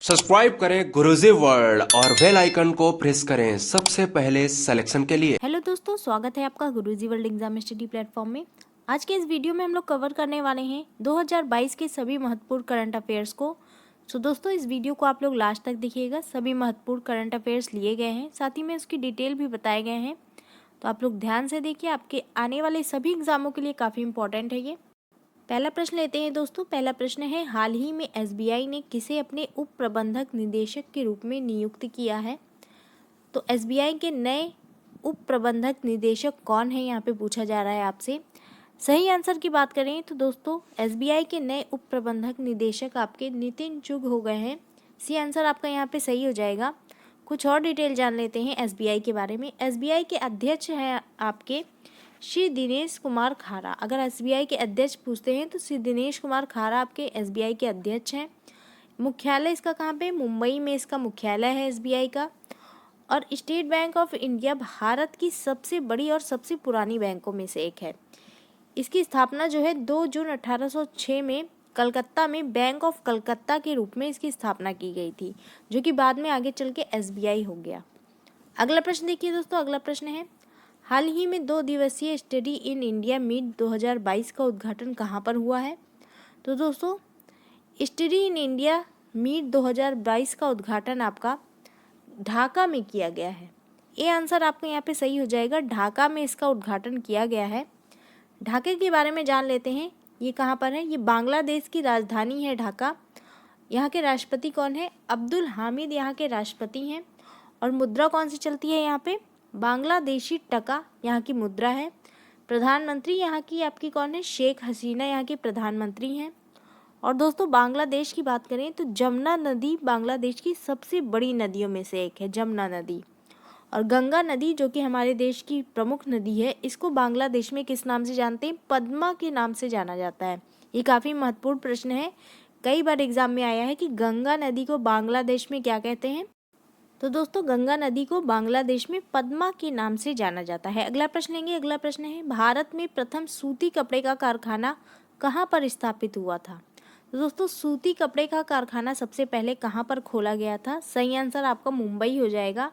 Subscribe करें गुरुजी world और bell icon को प्रेस करें सबसे पहले सिलेक्शन के लिए। हेलो दोस्तों, स्वागत है आपका गुरुजी वर्ल्ड एग्जाम स्टडी प्लेटफॉर्म में। आज के इस वीडियो में हम लोग कवर करने वाले हैं 2022 के सभी महत्वपूर्ण करंट अफेयर्स को। सो दोस्तों, इस वीडियो को आप लोग लास्ट तक देखिएगा। सभी महत्वपूर्ण करंट अफेयर्स लिए गए हैं, साथ ही में उसकी डिटेल भी बताए गए हैं, तो आप लोग ध्यान से देखिए। आपके आने वाले सभी एग्जामों के लिए काफ़ी इंपॉर्टेंट है ये। पहला प्रश्न लेते हैं दोस्तों। पहला प्रश्न है, हाल ही में एसबीआई ने किसे अपने उप प्रबंधक निदेशक के रूप में नियुक्त किया है? तो एसबीआई के नए उप प्रबंधक निदेशक कौन है, यहाँ पे पूछा जा रहा है आपसे। सही आंसर की बात करें तो दोस्तों, एसबीआई के नए उप प्रबंधक निदेशक आपके नितिन चुग हो गए हैं। सी आंसर आपका यहाँ पे सही हो जाएगा। कुछ और डिटेल जान लेते हैं एसबीआई के बारे में। एसबीआई के अध्यक्ष हैं आपके श्री दिनेश कुमार खारा। अगर एसबीआई के अध्यक्ष पूछते हैं तो श्री दिनेश कुमार खारा आपके एसबीआई के अध्यक्ष हैं। मुख्यालय इसका कहाँ पे? मुंबई में इसका मुख्यालय है एसबीआई का। और state bank of India Bharat की सबसे बड़ी और सबसे पुरानी बैंकों में से एक है। इसकी स्थापना जो है 2 जून 1806 में कलकत्ता में बैंक ऑफ कलकत्ता के रूप में इसकी स्थापना की गई थी, जो कि बाद में आगे चल के एसबीआई हो गया। अगला प्रश्न देखिए दोस्तों। अगला प्रश्न है, हाल ही में 2 दिवसीय स्टडी इन इंडिया मीट 2022 का उद्घाटन कहाँ पर हुआ है? तो दोस्तों, स्टडी इन इंडिया मीट 2022 का उद्घाटन आपका ढाका में किया गया है। ये आंसर आपका यहाँ पे सही हो जाएगा। ढाका में इसका उद्घाटन किया गया है। ढाके के बारे में जान लेते हैं। ये कहाँ पर है? ये बांग्लादेश की राजधानी है ढाका। यहाँ के राष्ट्रपति कौन है? अब्दुल हामिद यहाँ के राष्ट्रपति हैं। और मुद्रा कौन सी चलती है यहाँ पे? बांग्लादेशी टका यहाँ की मुद्रा है। प्रधानमंत्री यहाँ की आपकी कौन है? शेख हसीना यहाँ की प्रधानमंत्री हैं। और दोस्तों, बांग्लादेश की बात करें तो जमुना नदी बांग्लादेश की सबसे बड़ी नदियों में से एक है, जमुना नदी। और गंगा नदी, जो कि हमारे देश की प्रमुख नदी है, इसको बांग्लादेश में किस नाम से जानते हैं? पद्मा के नाम से जाना जाता है। ये काफ़ी महत्वपूर्ण प्रश्न है। कई बार एग्जाम में आया है कि गंगा नदी को बांग्लादेश में क्या कहते हैं? तो दोस्तों, गंगा नदी को बांग्लादेश में पद्मा के नाम से जाना जाता है। अगला प्रश्न लेंगे। अगला प्रश्न है, भारत में प्रथम सूती कपड़े का कारखाना कहाँ पर स्थापित हुआ था? तो दोस्तों, सूती कपड़े का कारखाना सबसे पहले कहाँ पर खोला गया था? सही आंसर आपका मुंबई हो जाएगा।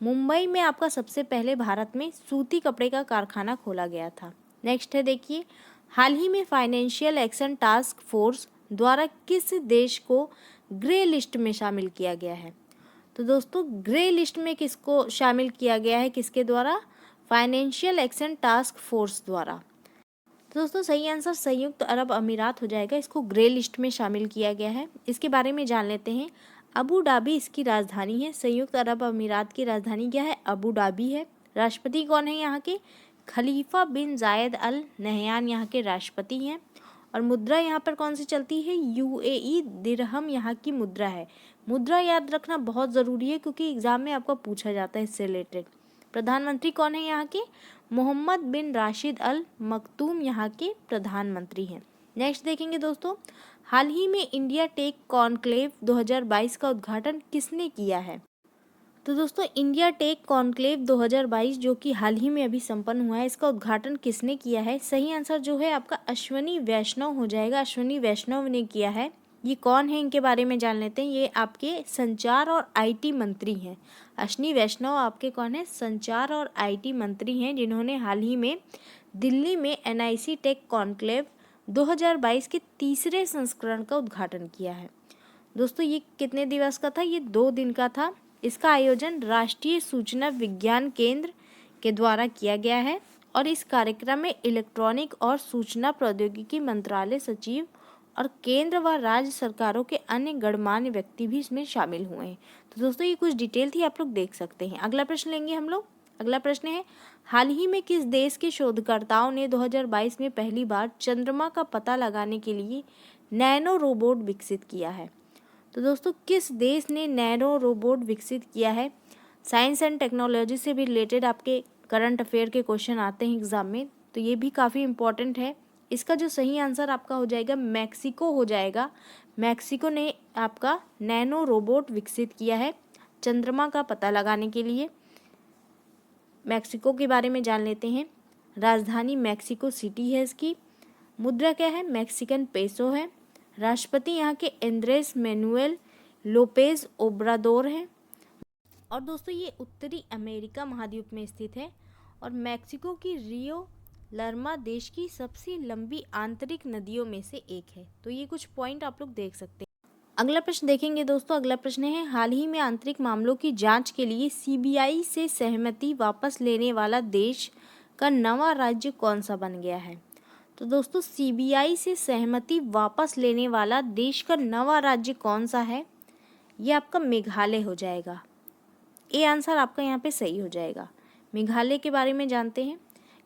मुंबई में आपका सबसे पहले भारत में सूती कपड़े का कारखाना खोला गया था। नेक्स्ट है देखिए, हाल ही में फाइनेंशियल एक्शन टास्क फोर्स द्वारा किस देश को ग्रे लिस्ट में शामिल किया गया है? तो दोस्तों, ग्रे लिस्ट में किसको शामिल किया गया है? किसके द्वारा? फाइनेंशियल एक्शन टास्क फोर्स द्वारा। तो दोस्तों, सही आंसर संयुक्त अरब अमीरात हो जाएगा। इसको ग्रे लिस्ट में शामिल किया गया है। इसके बारे में जान लेते हैं। अबू धाबी इसकी राजधानी है। संयुक्त अरब अमीरात की राजधानी क्या है? अबू धाबी है। राष्ट्रपति कौन है यहाँ के? खलीफा बिन जायद अल नहयान यहाँ के राष्ट्रपति हैं। और मुद्रा यहाँ पर कौन सी चलती है? यूएई दिरहम यहाँ की मुद्रा है। मुद्रा याद रखना बहुत ज़रूरी है, क्योंकि एग्जाम में आपका पूछा जाता है इससे रिलेटेड। प्रधानमंत्री कौन है यहाँ के? मोहम्मद बिन राशिद अल मखतूम यहाँ के प्रधानमंत्री हैं। नेक्स्ट देखेंगे दोस्तों, हाल ही में इंडिया टेक कॉन्क्लेव 2022 का उद्घाटन किसने किया है? तो दोस्तों, इंडिया टेक कॉन्क्लेव 2022 जो कि हाल ही में अभी संपन्न हुआ है, इसका उद्घाटन किसने किया है? सही आंसर जो है आपका अश्वनी वैष्णव हो जाएगा। अश्वनी वैष्णव ने किया है। ये कौन है, इनके बारे में जान लेते हैं। ये आपके संचार और आईटी मंत्री हैं। अश्विनी वैष्णव आपके कौन है? संचार और आईटी मंत्री हैं, जिन्होंने हाल ही में दिल्ली में एनआईसी टेक कॉन्क्लेव 2022 के तीसरे संस्करण का उद्घाटन किया है। दोस्तों, ये कितने दिवस का था? ये 2 दिन का था। इसका आयोजन राष्ट्रीय सूचना विज्ञान केंद्र के द्वारा किया गया है। और इस कार्यक्रम में इलेक्ट्रॉनिक और सूचना प्रौद्योगिकी मंत्रालय सचिव और केंद्र व राज्य सरकारों के अन्य गणमान्य व्यक्ति भी इसमें शामिल हुए हैं। तो दोस्तों, ये कुछ डिटेल थी, आप लोग देख सकते हैं। अगला प्रश्न लेंगे हम लोग। अगला प्रश्न है, हाल ही में किस देश के शोधकर्ताओं ने 2022 में पहली बार चंद्रमा का पता लगाने के लिए नैनो रोबोट विकसित किया है? तो दोस्तों, किस देश ने नैनो रोबोट विकसित किया है? साइंस एंड टेक्नोलॉजी से भी रिलेटेड आपके करंट अफेयर के क्वेश्चन आते हैं एग्जाम में, तो ये भी काफ़ी इंपॉर्टेंट है। इसका जो सही आंसर आपका हो जाएगा मैक्सिको हो जाएगा। मैक्सिको ने आपका नैनो रोबोट विकसित किया है चंद्रमा का पता लगाने के लिए। मैक्सिको के बारे में जान लेते हैं। राजधानी मैक्सिको सिटी है इसकी। मुद्रा क्या है? मैक्सिकन पेसो है। राष्ट्रपति यहाँ के एंड्रेस मैनुएल लोपेज ओब्राडोर हैं। और दोस्तों ये उत्तरी अमेरिका महाद्वीप में स्थित है और मैक्सिको की रियो लर्मा देश की सबसे लंबी आंतरिक नदियों में से एक है। तो ये कुछ पॉइंट आप लोग देख सकते हैं। अगला प्रश्न देखेंगे दोस्तों। अगला प्रश्न है, हाल ही में आंतरिक मामलों की जांच के लिए सीबीआई से सहमति वापस लेने वाला देश का नवा राज्य कौन सा बन गया है? तो दोस्तों सीबीआई से सहमति वापस लेने वाला देश का नवा राज्य कौन सा है? ये आपका मेघालय हो जाएगा। ए आंसर आपका यहाँ पे सही हो जाएगा। मेघालय के बारे में जानते हैं।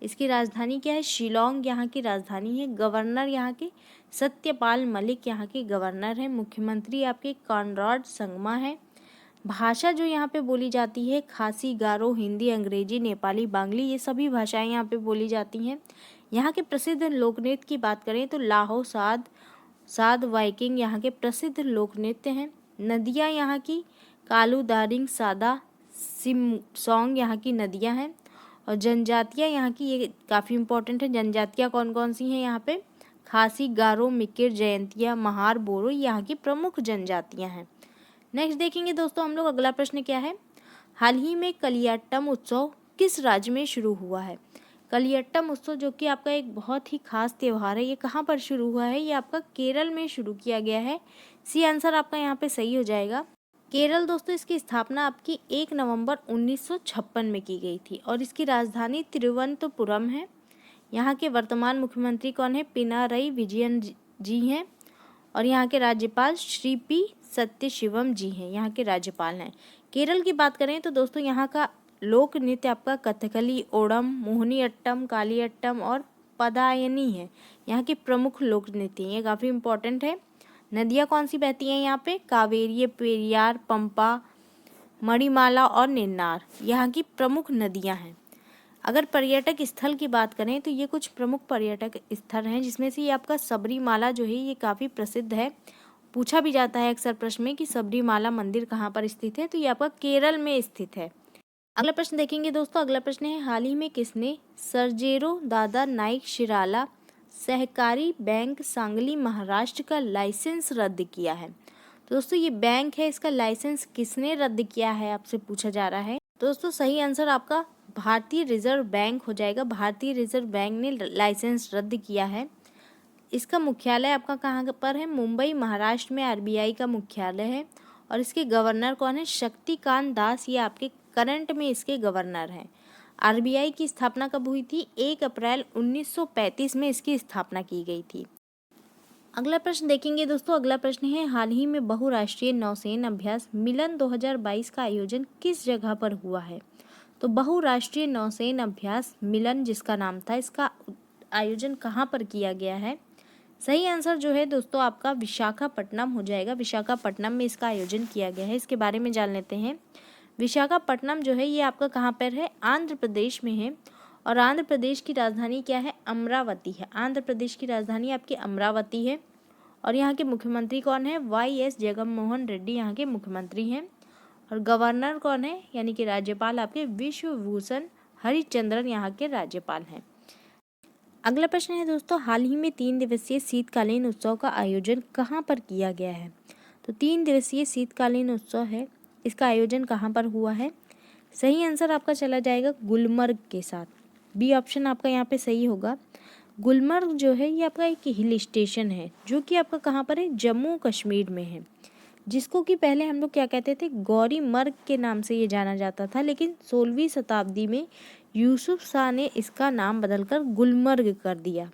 इसकी राजधानी क्या है? शिलोंग यहाँ की राजधानी है। गवर्नर यहाँ के सत्यपाल मलिक यहाँ के गवर्नर हैं। मुख्यमंत्री आपके कॉनराड संगमा है। भाषा जो यहाँ पे बोली जाती है खासी, गारो, हिंदी, अंग्रेजी, नेपाली, बांग्ली, ये सभी भाषाएं यहाँ पे बोली जाती हैं। यहाँ के प्रसिद्ध लोकनृत्य की बात करें तो लाहो साद वाइकिंग यहाँ के प्रसिद्ध लोक नृत्य हैं। नदियाँ यहाँ की कालू, दारिंग, सादा, सिमसोंग यहाँ की नदियाँ हैं। और जनजातियाँ यहाँ की, ये काफ़ी इंपॉर्टेंट है, जनजातियाँ कौन कौन सी हैं यहाँ पे? खासी, गारो, मिकिर, जयंतिया, महार, बोरो यहाँ की प्रमुख जनजातियाँ हैं। नेक्स्ट देखेंगे दोस्तों हम लोग। अगला प्रश्न क्या है? हाल ही में कलियाट्टम उत्सव किस राज्य में शुरू हुआ है? कलियाट्टम उत्सव जो कि आपका एक बहुत ही खास त्यौहार है, ये कहाँ पर शुरू हुआ है? ये आपका केरल में शुरू किया गया है। सी आंसर आपका यहाँ पे सही हो जाएगा। केरल दोस्तों, इसकी स्थापना आपकी 1 नवंबर 1956 में की गई थी और इसकी राजधानी तिरुवनंतपुरम है। यहाँ के वर्तमान मुख्यमंत्री कौन है? पिनारई विजयन जी हैं और यहाँ के राज्यपाल श्री पी सत्यशिवम जी हैं, यहाँ के राज्यपाल हैं। केरल की बात करें तो दोस्तों यहाँ का लोक नृत्य आपका कथकली, ओणम, मोहिनीअट्टम, कालियट्टम और पदायनी है, यहाँ के प्रमुख लोक नृत्य। ये काफ़ी इंपॉर्टेंट है। नदियाँ कौन सी बहती हैं यहाँ पे? कावेरी, पेरियार, पंपा, मणिमाला और नेन्नार यहाँ की प्रमुख नदियाँ हैं। अगर पर्यटक स्थल की बात करें तो ये कुछ प्रमुख पर्यटक स्थल हैं, जिसमें से ये आपका सबरीमाला जो है ये काफ़ी प्रसिद्ध है। पूछा भी जाता है अक्सर प्रश्न में कि सबरीमाला मंदिर कहाँ पर स्थित है, तो ये आपका केरल में स्थित है। अगला प्रश्न देखेंगे दोस्तों। अगला प्रश्न है, हाल ही में किसने सर्जेरो दादा नाइक शिराला सहकारी बैंक सांगली महाराष्ट्र का लाइसेंस रद्द किया है? तो दोस्तों ये बैंक है, इसका लाइसेंस किसने रद्द किया है आपसे पूछा जा रहा है। दोस्तों सही आंसर आपका भारतीय रिजर्व बैंक हो जाएगा। भारतीय रिजर्व बैंक ने लाइसेंस रद्द किया है। इसका मुख्यालय आपका कहाँ पर है? मुंबई महाराष्ट्र में आरबीआई का मुख्यालय है और इसके गवर्नर कौन है? शक्तिकांत दास, ये आपके करंट में इसके गवर्नर हैं। आरबीआई की स्थापना कब हुई थी? 1 अप्रैल 1935 में इसकी स्थापना की गई थी। अगला प्रश्न देखेंगे दोस्तों। अगला प्रश्न है, हाल ही में बहुराष्ट्रीय नौसेना अभ्यास मिलन 2022 का आयोजन किस जगह पर हुआ है? तो बहुराष्ट्रीय नौसेना अभ्यास मिलन जिसका नाम था, इसका आयोजन कहाँ पर किया गया है? सही आंसर जो है दोस्तों आपका विशाखापट्टनम हो जाएगा। विशाखापट्टनम में इसका आयोजन किया गया है। इसके बारे में जान लेते हैं। विशाखापट्टनम जो है ये आपका कहाँ पर है? आंध्र प्रदेश में है और आंध्र प्रदेश की राजधानी क्या है? अमरावती है। आंध्र प्रदेश की राजधानी आपकी अमरावती है और यहाँ के मुख्यमंत्री कौन है? वाई.एस. जगनमोहन रेड्डी यहाँ के मुख्यमंत्री हैं और गवर्नर कौन है? यानी कि राज्यपाल आपके विश्वभूषण हरिचंद्रन यहाँ के राज्यपाल हैं। अगला प्रश्न है दोस्तों, हाल ही में 3 दिवसीय शीतकालीन उत्सव का आयोजन कहाँ पर किया गया है? तो 3 दिवसीय शीतकालीन उत्सव है, इसका आयोजन कहाँ पर हुआ है? सही आंसर आपका चला जाएगा गुलमर्ग के साथ। बी ऑप्शन आपका यहाँ पे सही होगा। गुलमर्ग जो है ये आपका एक हिल स्टेशन है जो कि आपका कहाँ पर है? जम्मू कश्मीर में है, जिसको कि पहले हम लोग क्या कहते थे? गौरी मर्ग के नाम से ये जाना जाता था, लेकिन 16वीं शताब्दी में यूसुफ शाह ने इसका नाम बदलकर गुलमर्ग कर दिया।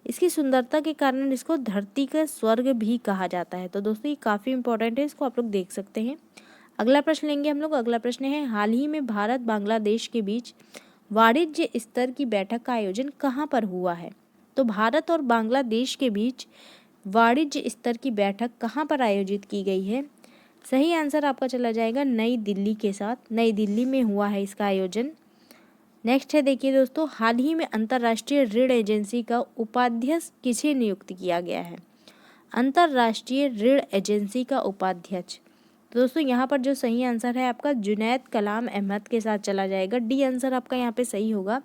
इसकी सुंदरता के कारण इसको धरती का स्वर्ग भी कहा जाता है। तो दोस्तों ये काफ़ी इंपॉर्टेंट है, इसको आप लोग देख सकते हैं। अगला प्रश्न लेंगे हम लोग। अगला प्रश्न है, हाल ही में भारत बांग्लादेश के बीच वाणिज्य स्तर की बैठक का आयोजन कहाँ पर हुआ है? तो भारत और बांग्लादेश के बीच वाणिज्य स्तर की बैठक कहाँ पर आयोजित की गई है? सही आंसर आपका चला जाएगा नई दिल्ली के साथ। नई दिल्ली में हुआ है इसका आयोजन। नेक्स्ट है देखिए दोस्तों, हाल ही में अंतर्राष्ट्रीय ऋण एजेंसी का उपाध्यक्ष किसे नियुक्त किया गया है? अंतर्राष्ट्रीय ऋण एजेंसी का उपाध्यक्ष, तो दोस्तों यहाँ पर जो सही आंसर है आपका जुनैद कलाम अहमद के साथ चला जाएगा। डी आंसर आपका यहाँ पे सही होगा।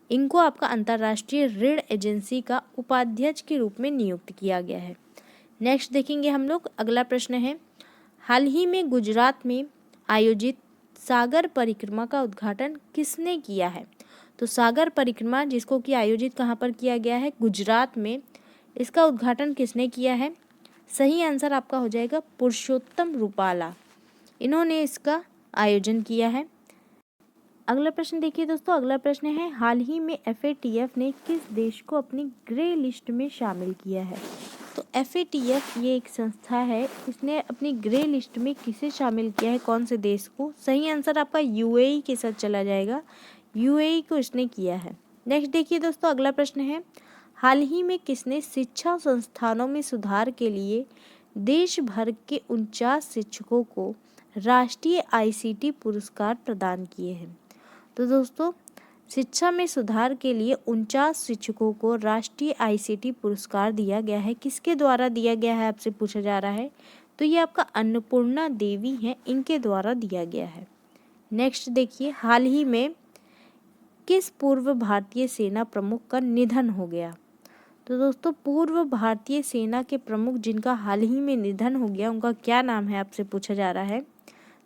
इनको आपका अंतर्राष्ट्रीय ऋण एजेंसी का उपाध्यक्ष के रूप में नियुक्त किया गया है। नेक्स्ट देखेंगे हम लोग। अगला प्रश्न है, हाल ही में गुजरात में आयोजित सागर परिक्रमा का उद्घाटन किसने किया है? तो सागर परिक्रमा जिसको कि आयोजित कहाँ पर किया गया है? गुजरात में। इसका उद्घाटन किसने किया है? सही आंसर आपका हो जाएगा पुरुषोत्तम रूपाला। इन्होंने इसका आयोजन किया है। अगला प्रश्न देखिए दोस्तों, अगला प्रश्न है हाल ही में FATF ने किस देश को अपनी ग्रे लिस्ट में शामिल किया है? तो FATF ये एक संस्था है, इसने अपनी ग्रे लिस्ट में किसे शामिल किया है, कौन से देश को? सही आंसर आपका UAE के साथ चला जाएगा, UAE को इसने किया है। नेक्स्ट देखिए दोस्तों, अगला प्रश्न है हाल ही में किसने शिक्षा संस्थानों में सुधार के लिए देश भर के 49 शिक्षकों को राष्ट्रीय ICT पुरस्कार प्रदान किए हैं? तो दोस्तों, शिक्षा में सुधार के लिए 49 शिक्षकों को राष्ट्रीय ICT पुरस्कार दिया गया है। किसके द्वारा दिया गया है आपसे पूछा जा रहा है? तो ये आपका अन्नपूर्णा देवी हैं, इनके द्वारा दिया गया है। नेक्स्ट देखिए, हाल ही में किस पूर्व भारतीय सेना प्रमुख का निधन हो गया? तो दोस्तों, पूर्व भारतीय सेना के प्रमुख जिनका हाल ही में निधन हो गया, उनका क्या नाम है आपसे पूछा जा रहा है?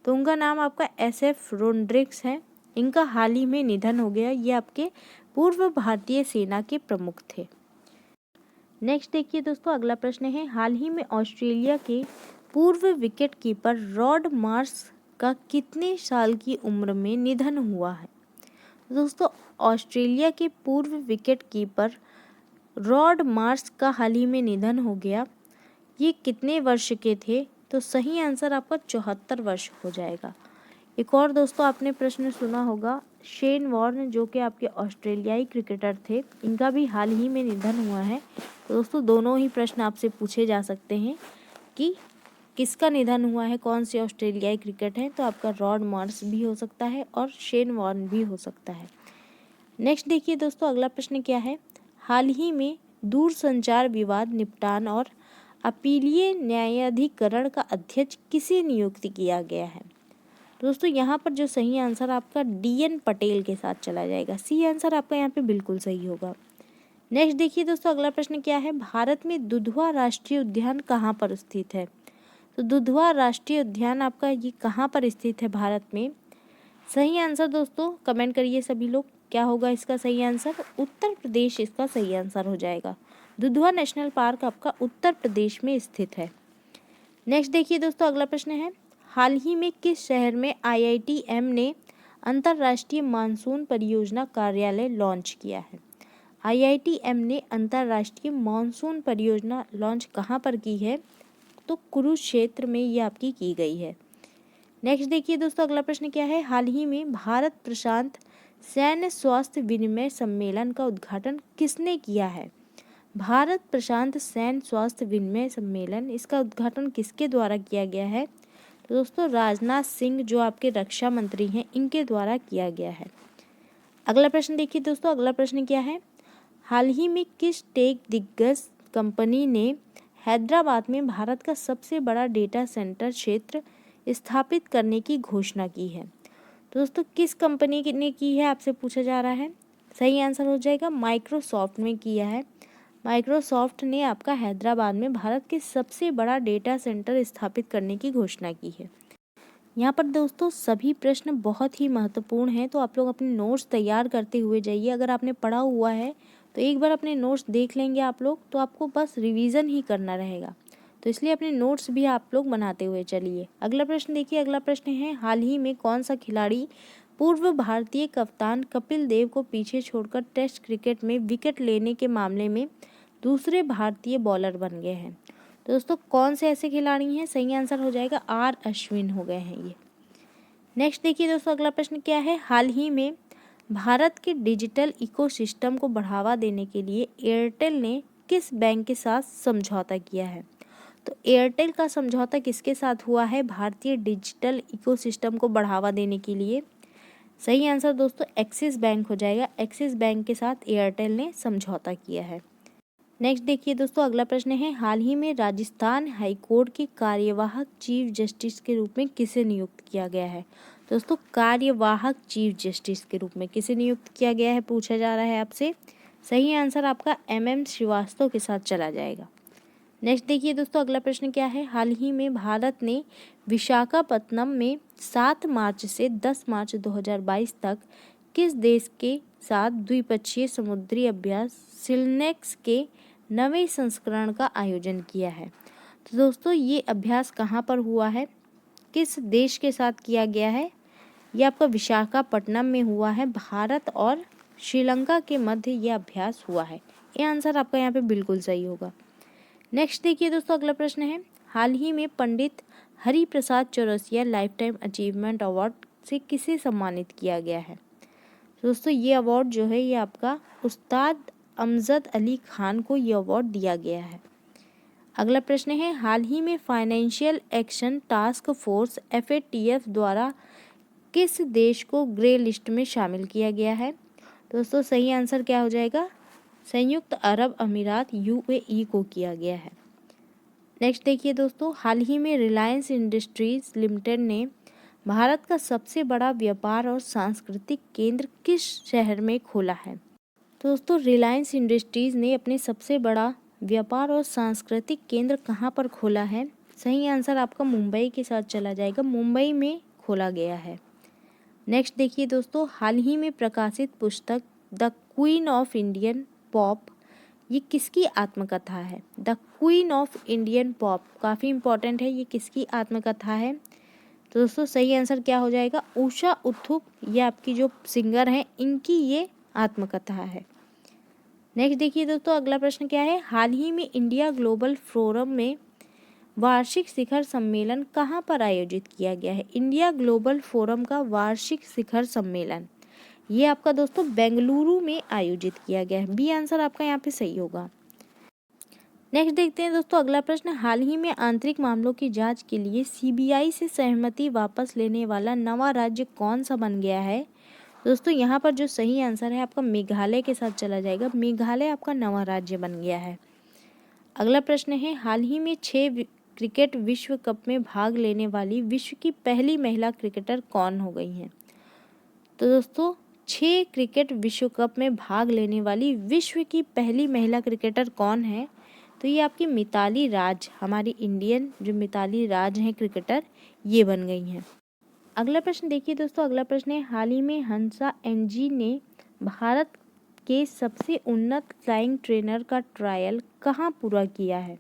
तो उनका नाम आपका SF रोड्रिग्स है। इनका हाल ही में निधन हो गया। ये आपके पूर्व भारतीय सेना के प्रमुख थे। नेक्स्ट देखिए दोस्तों, अगला प्रश्न है हाल ही में ऑस्ट्रेलिया के पूर्व विकेट कीपर रॉड मार्श का कितने साल की उम्र में निधन हुआ है? दोस्तों, ऑस्ट्रेलिया के पूर्व विकेट कीपर रॉड मार्श का हाल ही में निधन हो गया। ये कितने वर्ष के थे? तो सही आंसर आपका 74 वर्ष हो जाएगा। एक और दोस्तों आपने प्रश्न सुना होगा, शेन वॉर्न जो कि आपके ऑस्ट्रेलियाई क्रिकेटर थे, इनका भी हाल ही में निधन हुआ है। तो दोस्तों, दोनों ही प्रश्न आपसे पूछे जा सकते हैं कि किसका निधन हुआ है, कौन से ऑस्ट्रेलियाई क्रिकेट है। तो आपका रॉड मार्श भी हो सकता है और शेन वॉर्न भी हो सकता है। नेक्स्ट देखिए दोस्तों, अगला प्रश्न क्या है हाल ही में दूरसंचार विवाद निपटान और अपीलीय न्यायाधिकरण का अध्यक्ष किसे नियुक्त किया गया है? दोस्तों, यहाँ पर जो सही आंसर आपका DN पटेल के साथ चला जाएगा। सी आंसर आपका यहाँ पे बिल्कुल सही होगा। नेक्स्ट देखिए दोस्तों, अगला प्रश्न क्या है भारत में दुधवा राष्ट्रीय उद्यान कहाँ पर स्थित है? तो दुधवा राष्ट्रीय उद्यान आपका ये कहाँ पर स्थित है भारत में? सही आंसर दोस्तों कमेंट करिए सभी लोग, क्या होगा इसका सही आंसर? उत्तर प्रदेश इसका सही आंसर हो जाएगा। दुधवा नेशनल पार्क आपका उत्तर प्रदेश में स्थित है। नेक्स्ट देखिए दोस्तों, अगला प्रश्न है हाल ही में किस शहर में IITM ने अंतर्राष्ट्रीय मानसून परियोजना कार्यालय लॉन्च किया है? IITM ने अंतर्राष्ट्रीय मानसून परियोजना लॉन्च कहाँ पर की है? तो कुरुक्षेत्र में ये आपकी की गई है। नेक्स्ट देखिए दोस्तों, अगला प्रश्न क्या है हाल ही में भारत प्रशांत सैन्य स्वास्थ्य विनिमय सम्मेलन का उद्घाटन किसने किया है? भारत प्रशांत सैन्य स्वास्थ्य विनिमय सम्मेलन, इसका उद्घाटन किसके द्वारा किया गया है? तो दोस्तों, राजनाथ सिंह जो आपके रक्षा मंत्री हैं, इनके द्वारा किया गया है। अगला प्रश्न देखिए दोस्तों, अगला प्रश्न क्या है हाल ही में किस टेक दिग्गज कंपनी ने हैदराबाद में भारत का सबसे बड़ा डेटा सेंटर क्षेत्र स्थापित करने की घोषणा की है? तो दोस्तों, किस कंपनी ने की है आपसे पूछा जा रहा है? सही आंसर हो जाएगा माइक्रोसॉफ्ट ने किया है। माइक्रोसॉफ्ट ने आपका हैदराबाद में भारत के सबसे बड़ा डेटा सेंटर स्थापित करने की घोषणा की है। यहाँ पर दोस्तों सभी प्रश्न बहुत ही महत्वपूर्ण हैं, तो आप लोग अपने नोट्स तैयार करते हुए जाइए। अगर आपने पढ़ा हुआ है तो एक बार अपने नोट्स देख लेंगे आप लोग, तो आपको बस रिवीजन ही करना रहेगा, तो इसलिए अपने नोट्स भी आप लोग बनाते हुए चलिए। अगला प्रश्न देखिए, अगला प्रश्न है हाल ही में कौन सा खिलाड़ी पूर्व भारतीय कप्तान कपिल देव को पीछे छोड़कर टेस्ट क्रिकेट में विकेट लेने के मामले में दूसरे भारतीय बॉलर बन गए हैं? तो दोस्तों, कौन से ऐसे खिलाड़ी हैं? सही आंसर हो जाएगा R अश्विन हो गए हैं ये। नेक्स्ट देखिए दोस्तों, अगला प्रश्न क्या है हाल ही में भारत के डिजिटल इकोसिस्टम को बढ़ावा देने के लिए एयरटेल ने किस बैंक के साथ समझौता किया है? तो एयरटेल का समझौता किसके साथ हुआ है भारतीय डिजिटल इकोसिस्टम को बढ़ावा देने के लिए? सही आंसर दोस्तों एक्सिस बैंक हो जाएगा। एक्सिस बैंक के साथ एयरटेल ने समझौता किया है। नेक्स्ट देखिए दोस्तों, अगला प्रश्न है हाल ही में राजस्थान हाईकोर्ट के कार्यवाहक चीफ जस्टिस के रूप में किसे नियुक्त किया गया है? दोस्तों, कार्यवाहक चीफ जस्टिस के रूप में किसे नियुक्त किया गया है पूछा जा रहा है आपसे। सही आंसर आपका MM श्रीवास्तव के साथ चला जाएगा। नेक्स्ट देखिए दोस्तों अगला प्रश्न क्या है, हाल ही में भारत ने विशाखापत्तनम में 7 मार्च से 10 मार्च 2022 तक किस देश के साथ द्विपक्षीय समुद्री अभ्यास सिलनेक्स के 9वें संस्करण का आयोजन किया है। तो दोस्तों ये अभ्यास कहाँ पर हुआ है, किस देश के साथ किया गया है, ये आपका विशाखापट्टनम में हुआ है। भारत और श्रीलंका के मध्य ये अभ्यास हुआ है। ये आंसर आपका यहाँ पे बिल्कुल सही होगा। नेक्स्ट देखिए दोस्तों अगला प्रश्न है, हाल ही में Pandit Hari Prasad Chaurasia life time achievement award से किसे सम्मानित किया गया है। दोस्तों ये अवार्ड जो है ये आपका उस्ताद अमजद अली खान को ये अवार्ड दिया गया है। अगला प्रश्न है, हाल ही में financial action task force FATF द्वारा किस देश को ग्रे लिस्ट में शामिल किया गया है। दोस्तों सही आंसर क्या हो जाएगा, संयुक्त अरब अमीरात UAE को किया गया है। नेक्स्ट देखिए दोस्तों, हाल ही में रिलायंस इंडस्ट्रीज लिमिटेड ने भारत का सबसे बड़ा व्यापार और सांस्कृतिक केंद्र किस शहर में खोला है। तो दोस्तों रिलायंस इंडस्ट्रीज ने अपने सबसे बड़ा व्यापार और सांस्कृतिक केंद्र कहाँ पर खोला है। सही आंसर आपका मुंबई के साथ चला जाएगा, मुंबई में खोला गया है। नेक्स्ट देखिए दोस्तों, हाल ही में प्रकाशित पुस्तक the queen of Indian pop ये किसकी आत्मकथा है। The queen of Indian pop काफ़ी इंपॉर्टेंट है, ये किसकी आत्मकथा है। तो दोस्तों सही आंसर क्या हो जाएगा, उषा उत्थुप, ये आपकी जो सिंगर हैं इनकी ये आत्मकथा है। नेक्स्ट देखिए दोस्तों अगला प्रश्न क्या है, हाल ही में इंडिया ग्लोबल फोरम में वार्षिक शिखर सम्मेलन कहाँ पर आयोजित किया गया है। इंडिया ग्लोबल फोरम का वार्षिक शिखर सम्मेलन ये आपका दोस्तों बेंगलुरु में आयोजित किया गया है। बी आंसर आपका यहाँ पे सही होगा। नेक्स्ट देखते हैं दोस्तों अगला प्रश्न, हाल ही में आंतरिक मामलों की जांच के लिए CBI से सहमति वापस लेने वाला नवा राज्य कौन सा बन गया है। दोस्तों यहाँ पर जो सही आंसर है आपका मेघालय के साथ चला जाएगा, मेघालय आपका नवा राज्य बन गया है। अगला प्रश्न है, हाल ही में 6 क्रिकेट विश्व कप में भाग लेने वाली विश्व की पहली महिला क्रिकेटर कौन हो गई हैं। तो दोस्तों 6 क्रिकेट विश्व कप में भाग लेने वाली विश्व की पहली महिला क्रिकेटर कौन है। तो ये आपकी मिताली राज, हमारी इंडियन जो मिताली राज हैं क्रिकेटर ये बन गई हैं। अगला प्रश्न देखिए दोस्तों अगला प्रश्न है, हाल ही में हंसा NG ने भारत के सबसे उन्नत फ्लाइंग ट्रेनर का ट्रायल कहाँ पूरा किया है।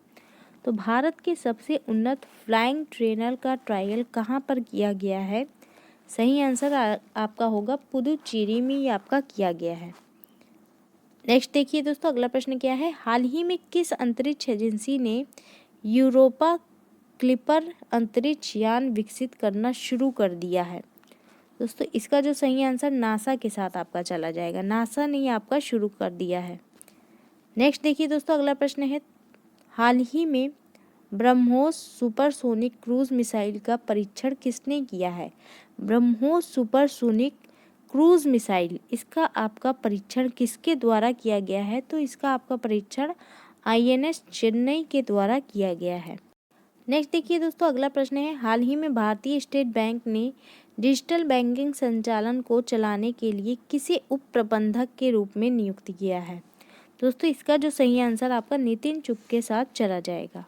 तो भारत के सबसे उन्नत फ्लाइंग ट्रेनर का ट्रायल कहाँ पर किया गया है। सही आंसर आपका होगा पुदुचेरी में ये आपका किया गया है। नेक्स्ट देखिए दोस्तों अगला प्रश्न क्या है, हाल ही में किस अंतरिक्ष एजेंसी ने यूरोपा क्लिपर अंतरिक्ष यान विकसित करना शुरू कर दिया है। दोस्तों इसका जो सही आंसर नासा के साथ आपका चला जाएगा, नासा ने आपका शुरू कर दिया है। नेक्स्ट देखिए दोस्तों अगला प्रश्न है, हाल ही में ब्रह्मोस सुपरसोनिक क्रूज मिसाइल का परीक्षण किसने किया है। ब्रह्मोस सुपरसोनिक क्रूज मिसाइल इसका आपका परीक्षण किसके द्वारा किया गया है। तो इसका आपका परीक्षण INS चेन्नई के द्वारा किया गया है। नेक्स्ट देखिए दोस्तों अगला प्रश्न है, हाल ही में भारतीय स्टेट बैंक ने डिजिटल बैंकिंग संचालन को चलाने के लिए किसे उप प्रबंधक के रूप में नियुक्त किया है। दोस्तों इसका जो सही आंसर आपका नितिन चुग के साथ चला जाएगा।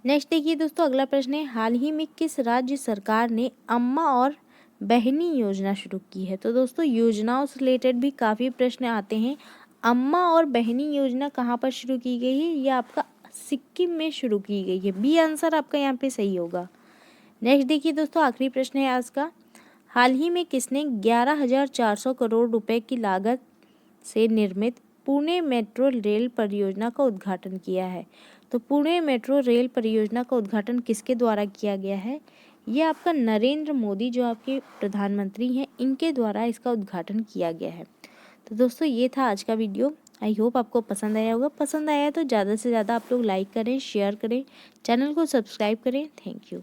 नेक्स्ट देखिए दोस्तों अगला प्रश्न है, हाल ही में किस राज्य सरकार ने अम्मा और बहनी योजना शुरू की है। तो दोस्तों योजनाओं से रिलेटेड भी काफ़ी प्रश्न आते हैं। अम्मा और बहनी योजना कहाँ पर शुरू की गई है, ये आपका सिक्किम में शुरू की गई है। बी आंसर आपका यहाँ पे सही होगा। नेक्स्ट देखिए दोस्तों आखिरी प्रश्न है आज का, हाल ही में किसने 11,400 करोड़ रुपए की लागत से निर्मित पुणे मेट्रो रेल परियोजना का उद्घाटन किया है। तो पुणे मेट्रो रेल परियोजना का उद्घाटन किसके द्वारा किया गया है। ये आपका नरेंद्र मोदी जो आपके प्रधानमंत्री हैं इनके द्वारा इसका उद्घाटन किया गया है। तो दोस्तों ये था आज का वीडियो, आई होप आपको पसंद आया होगा। पसंद आया तो ज़्यादा से ज़्यादा आप लोग लाइक करें, शेयर करें, चैनल को सब्सक्राइब करें। Thank you.